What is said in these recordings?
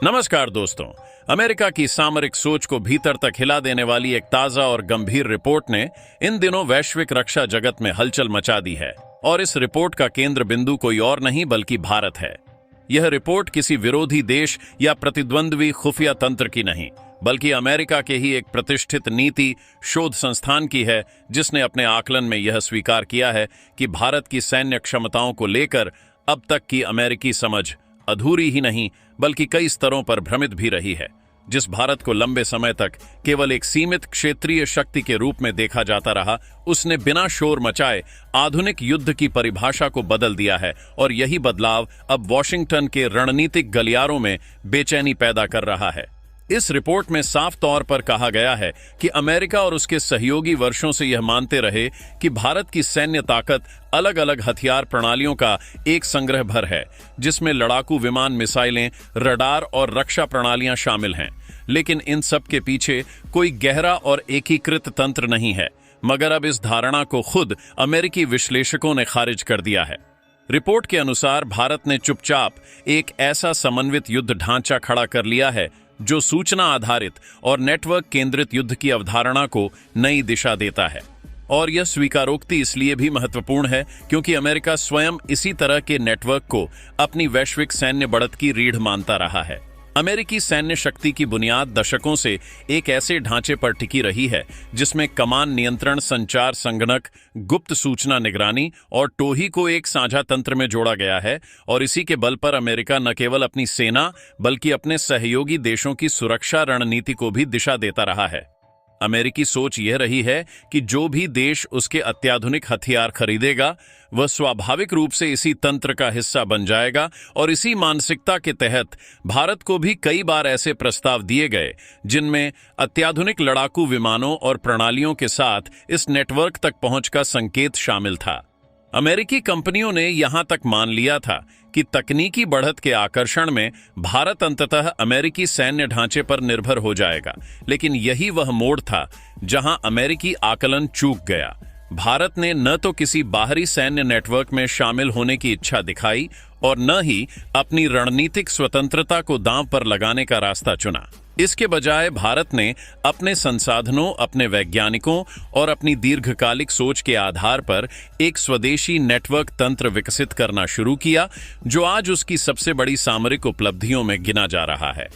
नमस्कार दोस्तों। अमेरिका की सामरिक सोच को भीतर तक हिला देने वाली एक ताजा और गंभीर रिपोर्ट ने इन दिनों वैश्विक रक्षा जगत में हलचल मचा दी है और इस रिपोर्ट का केंद्र बिंदु कोई और नहीं बल्कि भारत है। यह रिपोर्ट किसी विरोधी देश या प्रतिद्वंद्वी खुफिया तंत्र की नहीं बल्कि अमेरिका के ही एक प्रतिष्ठित नीति शोध संस्थान की है, जिसने अपने आकलन में यह स्वीकार किया है कि भारत की सैन्य क्षमताओं को लेकर अब तक की अमेरिकी समझ अधूरी ही नहीं बल्कि कई स्तरों पर भ्रमित भी रही है। जिस भारत को लंबे समय तक केवल एक सीमित क्षेत्रीय शक्ति के रूप में देखा जाता रहा, उसने बिना शोर मचाए आधुनिक युद्ध की परिभाषा को बदल दिया है और यही बदलाव अब वॉशिंगटन के रणनीतिक गलियारों में बेचैनी पैदा कर रहा है। इस रिपोर्ट में साफ तौर पर कहा गया है कि अमेरिका और उसके सहयोगी वर्षों से यह मानते रहे कि भारत की सैन्य ताकत अलग अलग हथियार प्रणालियों का एक संग्रह भर है, जिसमें लड़ाकू विमान, मिसाइलें, रडार और रक्षा प्रणालियां शामिल हैं। लेकिन इन सब के पीछे कोई गहरा और एकीकृत तंत्र नहीं है, मगर अब इस धारणा को खुद अमेरिकी विश्लेषकों ने खारिज कर दिया है। रिपोर्ट के अनुसार भारत ने चुपचाप एक ऐसा समन्वित युद्ध ढांचा खड़ा कर लिया है जो सूचना आधारित और नेटवर्क केंद्रित युद्ध की अवधारणा को नई दिशा देता है। और यह स्वीकारोक्ति इसलिए भी महत्वपूर्ण है क्योंकि अमेरिका स्वयं इसी तरह के नेटवर्क को अपनी वैश्विक सैन्य बढ़त की रीढ़ मानता रहा है। अमेरिकी सैन्य शक्ति की बुनियाद दशकों से एक ऐसे ढांचे पर टिकी रही है जिसमें कमान नियंत्रण, संचार, संगणक, गुप्त सूचना निगरानी और टोही को एक साझा तंत्र में जोड़ा गया है। और इसी के बल पर अमेरिका न केवल अपनी सेना बल्कि अपने सहयोगी देशों की सुरक्षा रणनीति को भी दिशा देता रहा है। अमेरिकी सोच यह रही है कि जो भी देश उसके अत्याधुनिक हथियार खरीदेगा वह स्वाभाविक रूप से इसी तंत्र का हिस्सा बन जाएगा। और इसी मानसिकता के तहत भारत को भी कई बार ऐसे प्रस्ताव दिए गए जिनमें अत्याधुनिक लड़ाकू विमानों और प्रणालियों के साथ इस नेटवर्क तक पहुंच का संकेत शामिल था। अमेरिकी कंपनियों ने यहां तक मान लिया था कि तकनीकी बढ़त के आकर्षण में भारत अंततः अमेरिकी सैन्य ढांचे पर निर्भर हो जाएगा। लेकिन यही वह मोड़ था जहां अमेरिकी आकलन चूक गया। भारत ने न तो किसी बाहरी सैन्य नेटवर्क में शामिल होने की इच्छा दिखाई और न ही अपनी रणनीतिक स्वतंत्रता को दांव पर लगाने का रास्ता चुना। इसके बजाय भारत ने अपने संसाधनों, अपने वैज्ञानिकों और अपनी दीर्घकालिक सोच के आधार पर एक स्वदेशी नेटवर्क तंत्र विकसित करना शुरू किया, जो आज उसकी सबसे बड़ी सामरिक उपलब्धियों में गिना जा रहा है।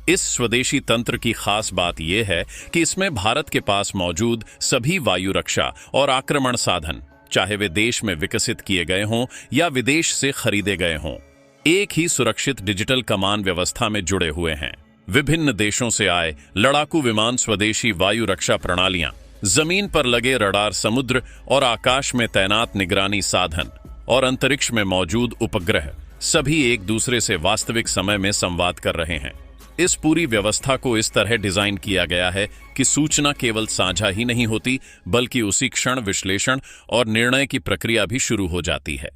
इस स्वदेशी तंत्र की खास बात यह है कि इसमें भारत के पास मौजूद सभी वायु रक्षा और आक्रमण साधन, चाहे वे देश में विकसित किए गए हों या विदेश से खरीदे गए हों, एक ही सुरक्षित डिजिटल कमान व्यवस्था में जुड़े हुए हैं। विभिन्न देशों से आए लड़ाकू विमान, स्वदेशी वायु रक्षा प्रणालियां, जमीन पर लगे रडार, समुद्र और आकाश में तैनात निगरानी साधन और अंतरिक्ष में मौजूद उपग्रह सभी एक दूसरे से वास्तविक समय में संवाद कर रहे हैं। इस पूरी व्यवस्था को इस तरह डिजाइन किया गया है कि सूचना केवल साझा ही नहीं होती बल्कि उसी क्षण विश्लेषण और निर्णय की प्रक्रिया भी शुरू हो जाती है।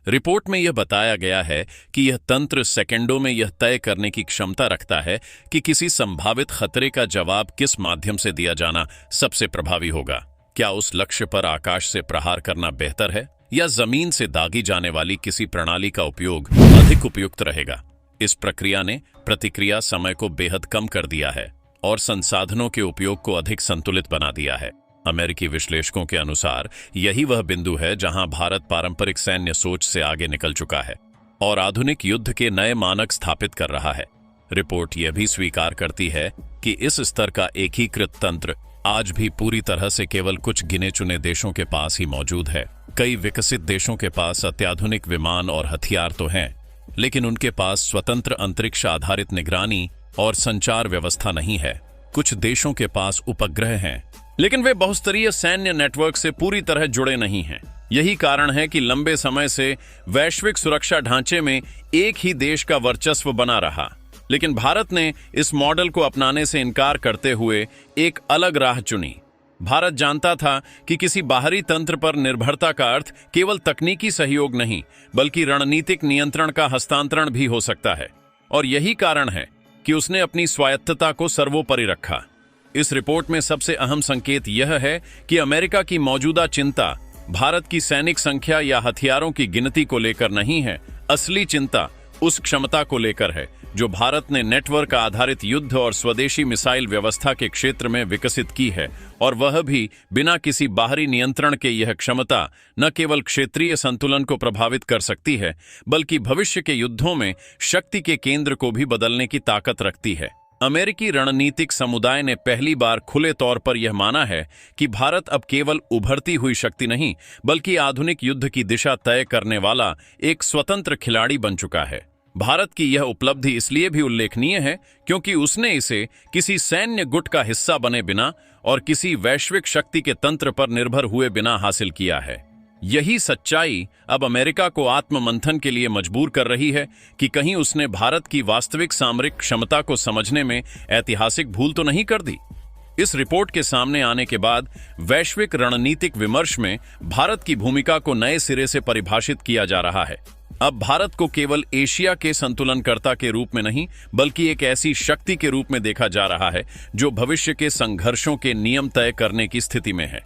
रिपोर्ट में यह बताया गया है कि यह तंत्र सेकंडों में यह तय करने की क्षमता रखता है कि किसी संभावित खतरे का जवाब किस माध्यम से दिया जाना सबसे प्रभावी होगा। क्या उस लक्ष्य पर आकाश से प्रहार करना बेहतर है या जमीन से दागी जाने वाली किसी प्रणाली का उपयोग अधिक उपयुक्त रहेगा। इस प्रक्रिया ने प्रतिक्रिया समय को बेहद कम कर दिया है और संसाधनों के उपयोग को अधिक संतुलित बना दिया है। अमेरिकी विश्लेषकों के अनुसार यही वह बिंदु है जहां भारत पारंपरिक सैन्य सोच से आगे निकल चुका है और आधुनिक युद्ध के नए मानक स्थापित कर रहा है। रिपोर्ट यह भी स्वीकार करती है कि इस स्तर का एकीकृत तंत्र आज भी पूरी तरह से केवल कुछ गिने चुने देशों के पास ही मौजूद है। कई विकसित देशों के पास अत्याधुनिक विमान और हथियार तो हैं, लेकिन उनके पास स्वतंत्र अंतरिक्ष आधारित निगरानी और संचार व्यवस्था नहीं है। कुछ देशों के पास उपग्रह हैं, लेकिन वे बहुस्तरीय सैन्य नेटवर्क से पूरी तरह जुड़े नहीं हैं। यही कारण है कि लंबे समय से वैश्विक सुरक्षा ढांचे में एक ही देश का वर्चस्व बना रहा। लेकिन भारत ने इस मॉडल को अपनाने से इनकार करते हुए एक अलग राह चुनी। भारत जानता था कि किसी बाहरी तंत्र पर निर्भरता का अर्थ केवल तकनीकी सहयोग नहीं बल्कि रणनीतिक नियंत्रण का हस्तांतरण भी हो सकता है। और यही कारण है कि उसने अपनी स्वायत्तता को सर्वोपरि रखा। इस रिपोर्ट में सबसे अहम संकेत यह है कि अमेरिका की मौजूदा चिंता भारत की सैनिक संख्या या हथियारों की गिनती को लेकर नहीं है। असली चिंता उस क्षमता को लेकर है जो भारत ने नेटवर्क आधारित युद्ध और स्वदेशी मिसाइल व्यवस्था के क्षेत्र में विकसित की है, और वह भी बिना किसी बाहरी नियंत्रण के। यह क्षमता न केवल क्षेत्रीय संतुलन को प्रभावित कर सकती है, बल्कि भविष्य के युद्धों में शक्ति के केंद्र को भी बदलने की ताकत रखती है। अमेरिकी रणनीतिक समुदाय ने पहली बार खुले तौर पर यह माना है कि भारत अब केवल उभरती हुई शक्ति नहीं, बल्कि आधुनिक युद्ध की दिशा तय करने वाला एक स्वतंत्र खिलाड़ी बन चुका है। भारत की यह उपलब्धि इसलिए भी उल्लेखनीय है क्योंकि उसने इसे किसी सैन्य गुट का हिस्सा बने बिना और किसी वैश्विक शक्ति के तंत्र पर निर्भर हुए बिना हासिल किया है। यही सच्चाई अब अमेरिका को आत्ममंथन के लिए मजबूर कर रही है कि कहीं उसने भारत की वास्तविक सामरिक क्षमता को समझने में ऐतिहासिक भूल तो नहीं कर दी। इस रिपोर्ट के सामने आने के बाद वैश्विक रणनीतिक विमर्श में भारत की भूमिका को नए सिरे से परिभाषित किया जा रहा है। अब भारत को केवल एशिया के संतुलनकर्ता के रूप में नहीं, बल्कि एक ऐसी शक्ति के रूप में देखा जा रहा है जो भविष्य के संघर्षों के नियम तय करने की स्थिति में है।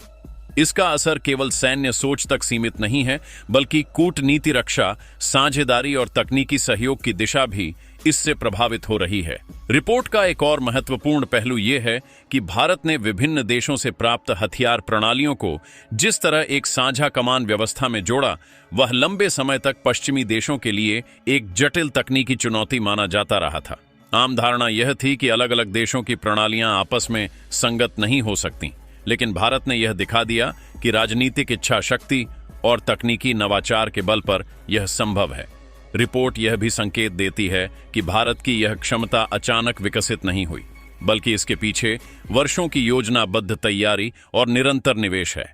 इसका असर केवल सैन्य सोच तक सीमित नहीं है, बल्कि कूटनीति, रक्षा, साझेदारी और तकनीकी सहयोग की दिशा भी इससे प्रभावित हो रही है। रिपोर्ट का एक और महत्वपूर्ण पहलू यह है कि भारत ने विभिन्न देशों से प्राप्त हथियार प्रणालियों को जिस तरह एक साझा कमान व्यवस्था में जोड़ा, वह लंबे समय तक पश्चिमी देशों के लिए एक जटिल तकनीकी चुनौती माना जाता रहा था। आम धारणा यह थी कि अलग अलग देशों की प्रणालियां आपस में संगत नहीं हो सकती, लेकिन भारत ने यह दिखा दिया कि राजनीतिक इच्छा शक्ति और तकनीकी नवाचार के बल पर यह संभव है। रिपोर्ट यह भी संकेत देती है कि भारत की यह क्षमता अचानक विकसित नहीं हुई, बल्कि इसके पीछे वर्षों की योजनाबद्ध तैयारी और निरंतर निवेश है।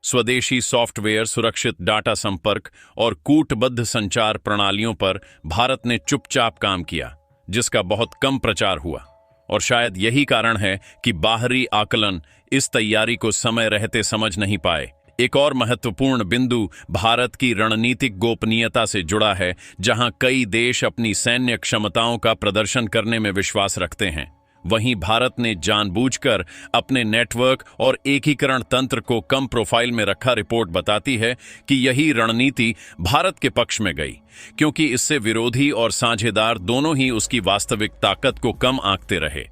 स्वदेशी सॉफ्टवेयर, सुरक्षित डाटा संपर्क और कूटबद्ध संचार प्रणालियों पर भारत ने चुपचाप काम किया, जिसका बहुत कम प्रचार हुआ, और शायद यही कारण है कि बाहरी आकलन इस तैयारी को समय रहते समझ नहीं पाए। एक और महत्वपूर्ण बिंदु भारत की रणनीतिक गोपनीयता से जुड़ा है, जहां कई देश अपनी सैन्य क्षमताओं का प्रदर्शन करने में विश्वास रखते हैं। वहीं भारत ने जानबूझकर अपने नेटवर्क और एकीकरण तंत्र को कम प्रोफाइल में रखा। रिपोर्ट बताती है कि यही रणनीति भारत के पक्ष में गई, क्योंकि इससे विरोधी और साझेदार दोनों ही उसकी वास्तविक ताकत को कम आंकते रहे।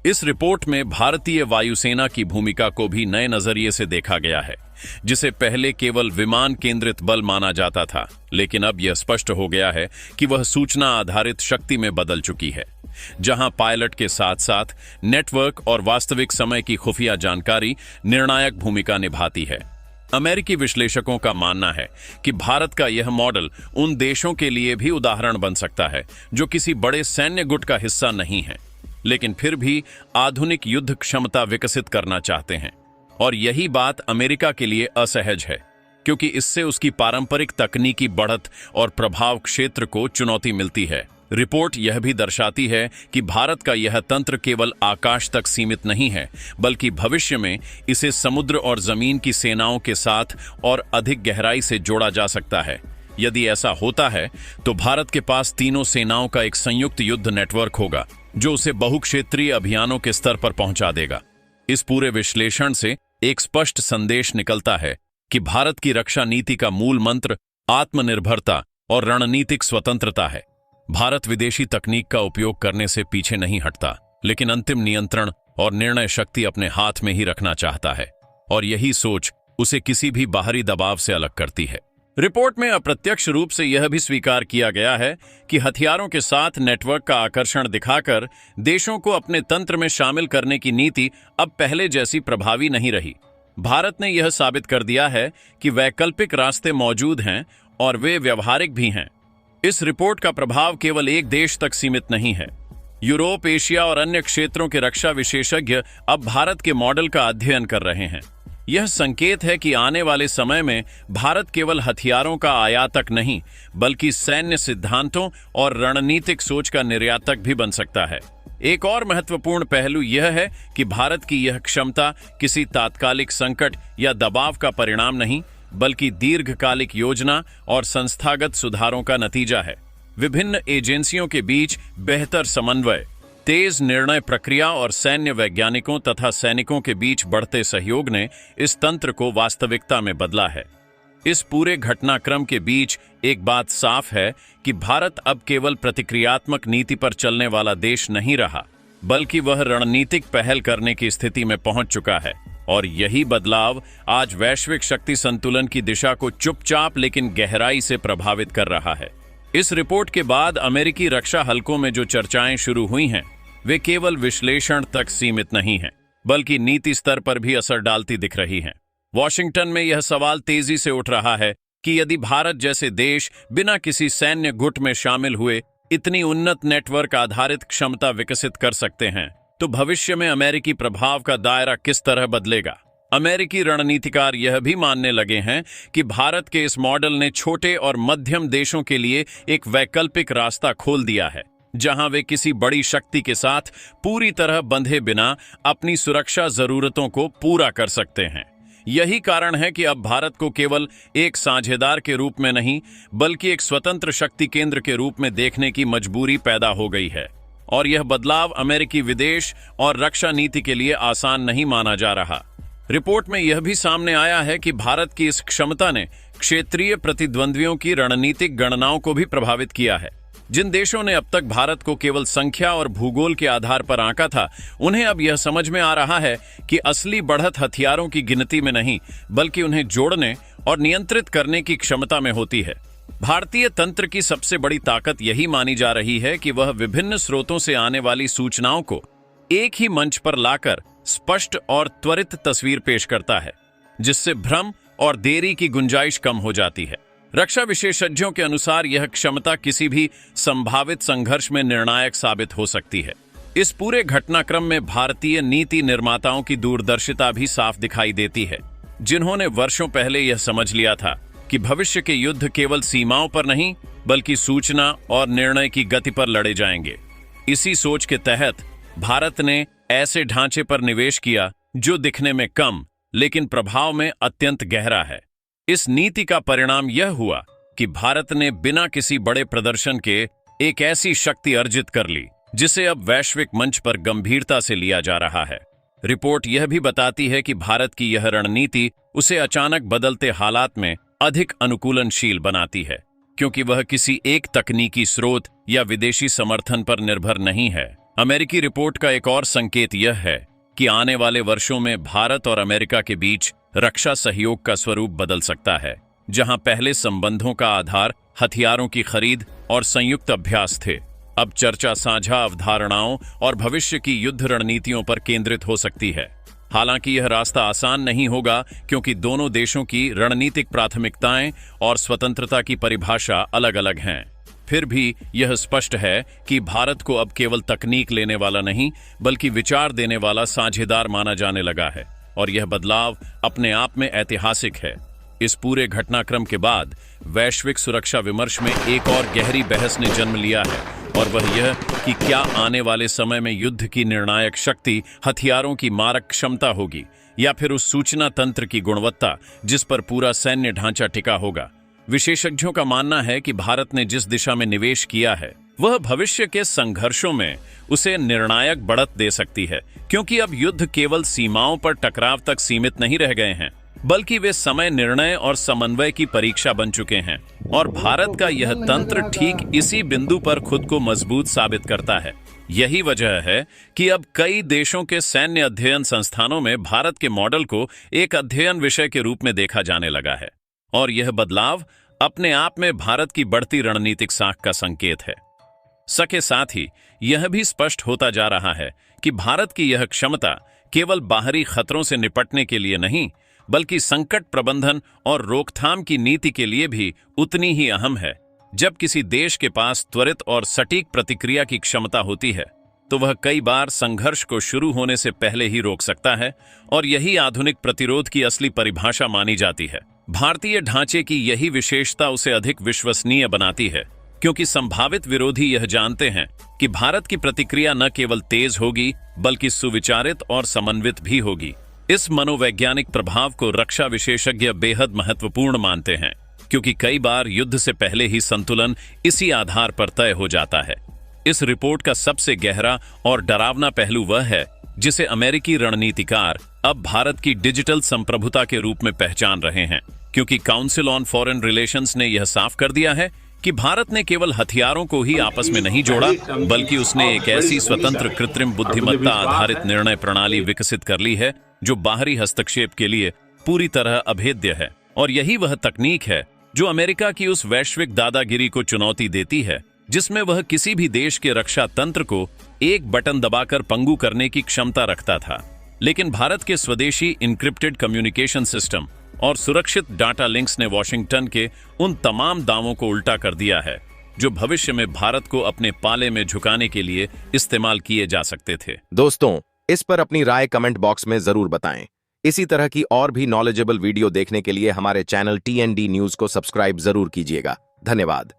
इस रिपोर्ट में भारतीय वायुसेना की भूमिका को भी नए नजरिए से देखा गया है, जिसे पहले केवल विमान केंद्रित बल माना जाता था, लेकिन अब यह स्पष्ट हो गया है कि वह सूचना आधारित शक्ति में बदल चुकी है, जहां पायलट के साथ साथ नेटवर्क और वास्तविक समय की खुफिया जानकारी निर्णायक भूमिका निभाती है। अमेरिकी विश्लेषकों का मानना है कि भारत का यह मॉडल उन देशों के लिए भी उदाहरण बन सकता है जो किसी बड़े सैन्य गुट का हिस्सा नहीं हैं, लेकिन फिर भी आधुनिक युद्ध क्षमता विकसित करना चाहते हैं। और यही बात अमेरिका के लिए असहज है, क्योंकि इससे उसकी पारंपरिक तकनीकी बढ़त और प्रभाव क्षेत्र को चुनौती मिलती है। रिपोर्ट यह भी दर्शाती है कि भारत का यह तंत्र केवल आकाश तक सीमित नहीं है, बल्कि भविष्य में इसे समुद्र और जमीन की सेनाओं के साथ और अधिक गहराई से जोड़ा जा सकता है। यदि ऐसा होता है तो भारत के पास तीनों सेनाओं का एक संयुक्त युद्ध नेटवर्क होगा, जो उसे बहुक्षेत्रीय अभियानों के स्तर पर पहुंचा देगा। इस पूरे विश्लेषण से एक स्पष्ट संदेश निकलता है कि भारत की रक्षा नीति का मूल मंत्र आत्मनिर्भरता और रणनीतिक स्वतंत्रता है। भारत विदेशी तकनीक का उपयोग करने से पीछे नहीं हटता, लेकिन अंतिम नियंत्रण और निर्णय शक्ति अपने हाथ में ही रखना चाहता है, और यही सोच उसे किसी भी बाहरी दबाव से अलग करती है। रिपोर्ट में अप्रत्यक्ष रूप से यह भी स्वीकार किया गया है कि हथियारों के साथ नेटवर्क का आकर्षण दिखाकर देशों को अपने तंत्र में शामिल करने की नीति अब पहले जैसी प्रभावी नहीं रही। भारत ने यह साबित कर दिया है कि वैकल्पिक रास्ते मौजूद हैं और वे व्यवहारिक भी हैं। इस रिपोर्ट का प्रभाव केवल एक देश तक सीमित नहीं है। यूरोप, एशिया और अन्य क्षेत्रों के रक्षा विशेषज्ञ अब भारत के मॉडल का अध्ययन कर रहे हैं। यह संकेत है कि आने वाले समय में भारत केवल हथियारों का आयातक नहीं, बल्कि सैन्य सिद्धांतों और रणनीतिक सोच का निर्यातक भी बन सकता है। एक और महत्वपूर्ण पहलू यह है कि भारत की यह क्षमता किसी तात्कालिक संकट या दबाव का परिणाम नहीं, बल्कि दीर्घकालिक योजना और संस्थागत सुधारों का नतीजा है। विभिन्न एजेंसियों के बीच बेहतर समन्वय, तेज निर्णय प्रक्रिया और सैन्य वैज्ञानिकों तथा सैनिकों के बीच बढ़ते सहयोग ने इस तंत्र को वास्तविकता में बदला है। इस पूरे घटनाक्रम के बीच एक बात साफ है कि भारत अब केवल प्रतिक्रियात्मक नीति पर चलने वाला देश नहीं रहा, बल्कि वह रणनीतिक पहल करने की स्थिति में पहुंच चुका है। और यही बदलाव आज वैश्विक शक्ति संतुलन की दिशा को चुपचाप लेकिन गहराई से प्रभावित कर रहा है। इस रिपोर्ट के बाद अमेरिकी रक्षा हलकों में जो चर्चाएं शुरू हुई हैं, वे केवल विश्लेषण तक सीमित नहीं हैं, बल्कि नीति स्तर पर भी असर डालती दिख रही हैं। वॉशिंगटन में यह सवाल तेजी से उठ रहा है कि यदि भारत जैसे देश बिना किसी सैन्य गुट में शामिल हुए इतनी उन्नत नेटवर्क आधारित क्षमता विकसित कर सकते हैं, तो भविष्य में अमेरिकी प्रभाव का दायरा किस तरह बदलेगा। अमेरिकी रणनीतिकार यह भी मानने लगे हैं कि भारत के इस मॉडल ने छोटे और मध्यम देशों के लिए एक वैकल्पिक रास्ता खोल दिया है, जहां वे किसी बड़ी शक्ति के साथ पूरी तरह बंधे बिना अपनी सुरक्षा जरूरतों को पूरा कर सकते हैं। यही कारण है कि अब भारत को केवल एक साझेदार के रूप में नहीं, बल्कि एक स्वतंत्र शक्ति केंद्र के रूप में देखने की मजबूरी पैदा हो गई है। और यह बदलाव अमेरिकी विदेश और रक्षा नीति के लिए आसान नहीं माना जा रहा। रिपोर्ट में यह भी सामने आया है कि भारत की इस क्षमता ने क्षेत्रीय प्रतिद्वंद्वियों की रणनीतिक गणनाओं को भी प्रभावित किया है। जिन देशों ने अब तक भारत को केवल संख्या और भूगोल के आधार पर आंका था, उन्हें अब यह समझ में आ रहा है कि असली बढ़त हथियारों की गिनती में नहीं, बल्कि उन्हें जोड़ने और नियंत्रित करने की क्षमता में होती है। भारतीय तंत्र की सबसे बड़ी ताकत यही मानी जा रही है कि वह विभिन्न स्रोतों से आने वाली सूचनाओं को एक ही मंच पर लाकर स्पष्ट और त्वरित तस्वीर पेश करता है, जिससे भ्रम और देरी की गुंजाइश कम हो जाती है। रक्षा विशेषज्ञों के अनुसार यह क्षमता किसी भी संभावित संघर्ष में निर्णायक साबित हो सकती है। इस पूरे घटनाक्रम में भारतीय नीति निर्माताओं की दूरदर्शिता भी साफ दिखाई देती है, जिन्होंने वर्षों पहले यह समझ लिया था कि भविष्य के युद्ध केवल सीमाओं पर नहीं, बल्कि सूचना और निर्णय की गति पर लड़े जाएंगे। इसी सोच के तहत भारत ने ऐसे ढांचे पर निवेश किया जो दिखने में कम लेकिन प्रभाव में अत्यंत गहरा है। इस नीति का परिणाम यह हुआ कि भारत ने बिना किसी बड़े प्रदर्शन के एक ऐसी शक्ति अर्जित कर ली जिसे अब वैश्विक मंच पर गंभीरता से लिया जा रहा है। रिपोर्ट यह भी बताती है कि भारत की यह रणनीति उसे अचानक बदलते हालात में अधिक अनुकूलनशील बनाती है, क्योंकि वह किसी एक तकनीकी स्रोत या विदेशी समर्थन पर निर्भर नहीं है। अमेरिकी रिपोर्ट का एक और संकेत यह है कि आने वाले वर्षों में भारत और अमेरिका के बीच रक्षा सहयोग का स्वरूप बदल सकता है। जहां पहले संबंधों का आधार हथियारों की खरीद और संयुक्त अभ्यास थे, अब चर्चा साझा अवधारणाओं और भविष्य की युद्ध रणनीतियों पर केंद्रित हो सकती है। हालांकि यह रास्ता आसान नहीं होगा, क्योंकि दोनों देशों की रणनीतिक प्राथमिकताएं और स्वतंत्रता की परिभाषा अलग अलग हैं। फिर भी यह स्पष्ट है कि भारत को अब केवल तकनीक लेने वाला नहीं, बल्कि विचार देने वाला साझेदार माना जाने लगा है, और यह बदलाव अपने आप में ऐतिहासिक है। इस पूरे घटनाक्रम के बाद वैश्विक सुरक्षा विमर्श में एक और गहरी बहस ने जन्म लिया है, और वह यह कि क्या आने वाले समय में युद्ध की निर्णायक शक्ति हथियारों की मारक क्षमता होगी, या फिर उस सूचना तंत्र की गुणवत्ता जिस पर पूरा सैन्य ढांचा टिका होगा। विशेषज्ञों का मानना है कि भारत ने जिस दिशा में निवेश किया है, वह भविष्य के संघर्षों में उसे निर्णायक बढ़त दे सकती है, क्योंकि अब युद्ध केवल सीमाओं पर टकराव तक सीमित नहीं रह गए हैं, बल्कि वे समय, निर्णय और समन्वय की परीक्षा बन चुके हैं। और भारत का यह तंत्र ठीक इसी बिंदु पर खुद को मजबूत साबित करता है। यही वजह है कि अब कई देशों के सैन्य अध्ययन संस्थानों में भारत के मॉडल को एक अध्ययन विषय के रूप में देखा जाने लगा है। और यह बदलाव अपने आप में भारत की बढ़ती रणनीतिक साख का संकेत है। सके साथ ही यह भी स्पष्ट होता जा रहा है कि भारत की यह क्षमता केवल बाहरी खतरों से निपटने के लिए नहीं, बल्कि संकट प्रबंधन और रोकथाम की नीति के लिए भी उतनी ही अहम है। जब किसी देश के पास त्वरित और सटीक प्रतिक्रिया की क्षमता होती है, तो वह कई बार संघर्ष को शुरू होने से पहले ही रोक सकता है, और यही आधुनिक प्रतिरोध की असली परिभाषा मानी जाती है। भारतीय ढांचे की यही विशेषता उसे अधिक विश्वसनीय बनाती है, क्योंकि संभावित विरोधी यह जानते हैं कि भारत की प्रतिक्रिया न केवल तेज होगी, बल्कि सुविचारित और समन्वित भी होगी। इस मनोवैज्ञानिक प्रभाव को रक्षा विशेषज्ञ बेहद महत्वपूर्ण मानते हैं, क्योंकि कई बार युद्ध से पहले ही संतुलन इसी आधार पर तय हो जाता है। इस रिपोर्ट का सबसे गहरा और डरावना पहलू वह है जिसे अमेरिकी रणनीतिकार अब भारत की डिजिटल संप्रभुता के रूप में पहचान रहे हैं। क्योंकि काउंसिल ऑन फॉरेन रिलेशंस ने यह साफ कर दिया है कि भारत ने केवल हथियारों को ही आपस में नहीं जोड़ा, बल्कि उसने एक ऐसी स्वतंत्र कृत्रिम बुद्धिमत्ता आधारित निर्णय प्रणाली विकसित कर ली है जो बाहरी हस्तक्षेप के लिए पूरी तरह अभेद्य है। और यही वह तकनीक है जो अमेरिका की उस वैश्विक दादागिरी को चुनौती देती है जिसमें वह किसी भी देश के रक्षा तंत्र को एक बटन दबाकर पंगु करने की क्षमता रखता था। लेकिन भारत के स्वदेशी इनक्रिप्टेड कम्युनिकेशन सिस्टम और सुरक्षित डाटा लिंक्स ने वॉशिंगटन के उन तमाम दावों को उल्टा कर दिया है जो भविष्य में भारत को अपने पाले में झुकाने के लिए इस्तेमाल किए जा सकते थे। दोस्तों, इस पर अपनी राय कमेंट बॉक्स में जरूर बताएं। इसी तरह की और भी नॉलेजेबल वीडियो देखने के लिए हमारे चैनल TND न्यूज को सब्सक्राइब जरूर कीजिएगा। धन्यवाद।